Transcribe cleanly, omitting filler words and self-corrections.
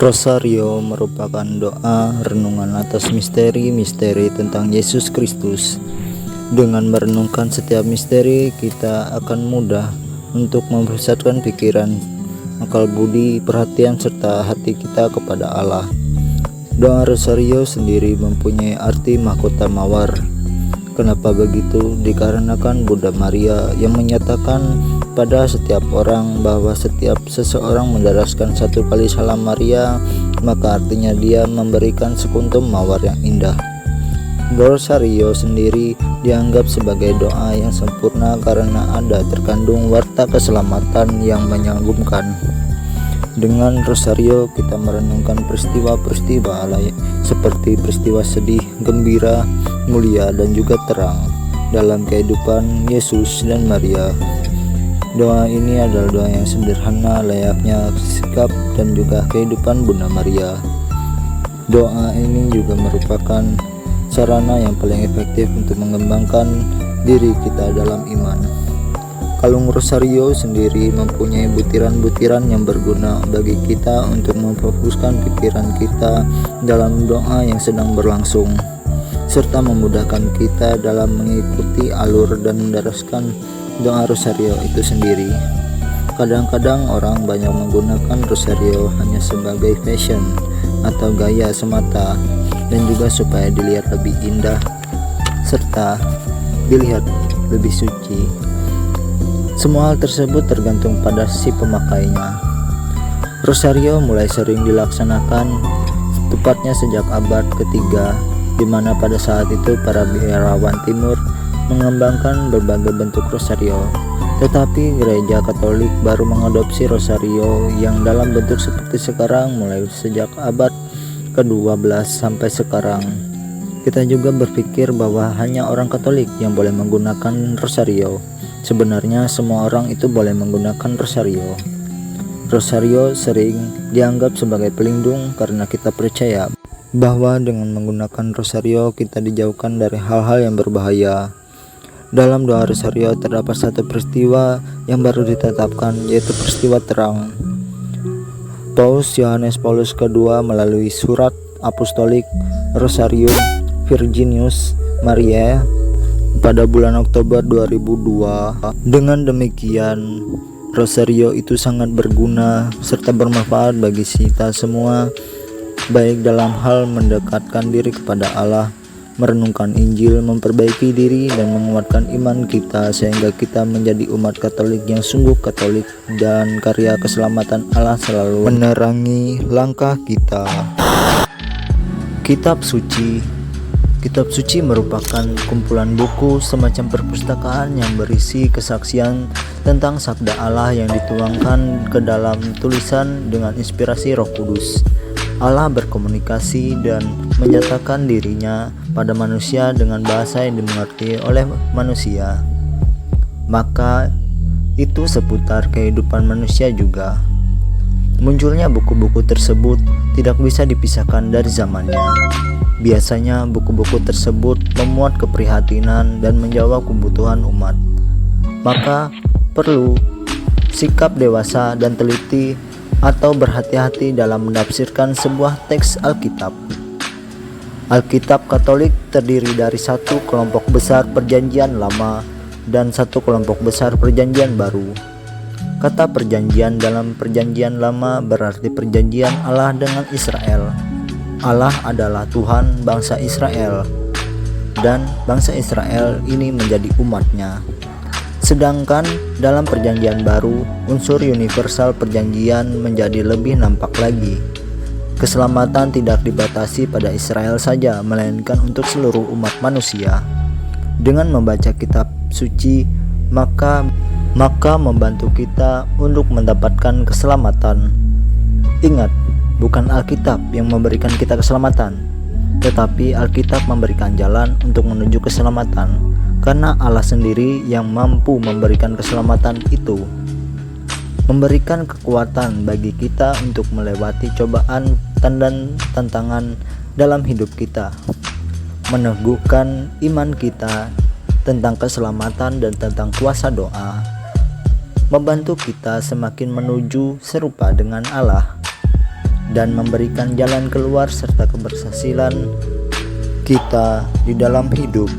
Rosario merupakan doa renungan atas misteri-misteri tentang Yesus Kristus. Dengan merenungkan setiap misteri, kita akan mudah untuk mempersatukan pikiran, akal budi, perhatian, serta hati kita kepada Allah. Doa Rosario sendiri mempunyai arti mahkota mawar. Kenapa begitu? Dikarenakan Bunda Maria yang menyatakan pada setiap orang bahwa setiap seseorang mendaraskan satu kali salam Maria, maka artinya dia memberikan sekuntum mawar yang indah. Rosario sendiri dianggap sebagai doa yang sempurna karena ada terkandung warta keselamatan yang menyagumkan. Dengan Rosario kita merenungkan peristiwa-peristiwa seperti peristiwa sedih, gembira, mulia, dan juga terang dalam kehidupan Yesus dan Maria. Doa ini adalah doa yang sederhana, layaknya sikap dan juga kehidupan Bunda Maria. Doa ini juga merupakan sarana yang paling efektif untuk mengembangkan diri kita dalam iman. Kalung Rosario sendiri mempunyai butiran-butiran yang berguna bagi kita untuk memfokuskan pikiran kita dalam doa yang sedang berlangsung, serta memudahkan kita dalam mengikuti alur dan mendaraskan doa Rosario itu sendiri. Kadang-kadang orang banyak menggunakan Rosario hanya sebagai fashion atau gaya semata, dan juga supaya dilihat lebih indah serta dilihat lebih suci. Semua hal tersebut tergantung pada si pemakainya. Rosario mulai sering dilaksanakan tepatnya sejak abad ketiga, di mana pada saat itu para biarawan timur mengembangkan berbagai bentuk Rosario. Tetapi gereja Katolik baru mengadopsi Rosario yang dalam bentuk seperti sekarang mulai sejak abad ke-12 sampai sekarang. Kita juga berpikir bahwa hanya orang Katolik yang boleh menggunakan Rosario. Sebenarnya semua orang itu boleh menggunakan Rosario. Rosario sering dianggap sebagai pelindung karena kita percaya bahwa dengan menggunakan Rosario kita dijauhkan dari hal-hal yang berbahaya. Dalam doa Rosario terdapat satu peristiwa yang baru ditetapkan, yaitu peristiwa terang. Paus Yohanes Paulus II melalui surat apostolik Rosarium Virginius Mariae pada bulan Oktober 2002. Dengan demikian, Rosario itu sangat berguna serta bermanfaat bagi kita semua, baik dalam hal mendekatkan diri kepada Allah, merenungkan Injil, memperbaiki diri, dan menguatkan iman kita sehingga kita menjadi umat Katolik yang sungguh Katolik, dan karya keselamatan Allah selalu menerangi langkah kita. Kitab Suci. Kitab suci merupakan kumpulan buku semacam perpustakaan yang berisi kesaksian tentang sabda Allah yang dituangkan ke dalam tulisan dengan inspirasi Roh Kudus. Allah berkomunikasi dan menyatakan dirinya pada manusia dengan bahasa yang dimengerti oleh manusia. Maka itu seputar kehidupan manusia juga. Munculnya buku-buku tersebut tidak bisa dipisahkan dari zamannya. Biasanya buku-buku tersebut memuat keprihatinan dan menjawab kebutuhan umat. Maka perlu sikap dewasa dan teliti atau berhati-hati dalam menafsirkan sebuah teks Alkitab. Alkitab Katolik terdiri dari satu kelompok besar Perjanjian Lama dan satu kelompok besar Perjanjian Baru. Kata perjanjian dalam Perjanjian Lama berarti perjanjian Allah dengan Israel. Allah adalah Tuhan bangsa Israel, dan bangsa Israel ini menjadi umatnya. Sedangkan dalam Perjanjian Baru, unsur universal perjanjian menjadi lebih nampak lagi. Keselamatan tidak dibatasi pada Israel saja, melainkan untuk seluruh umat manusia. Dengan membaca kitab suci, maka membantu kita untuk mendapatkan keselamatan. Ingat, bukan Alkitab yang memberikan kita keselamatan, tetapi Alkitab memberikan jalan untuk menuju keselamatan, karena Allah sendiri yang mampu memberikan keselamatan itu, memberikan kekuatan bagi kita untuk melewati cobaan dan tantangan dalam hidup kita, meneguhkan iman kita tentang keselamatan dan tentang kuasa doa, membantu kita semakin menuju serupa dengan Allah. dan memberikan jalan keluar serta keberhasilan kita di dalam hidup.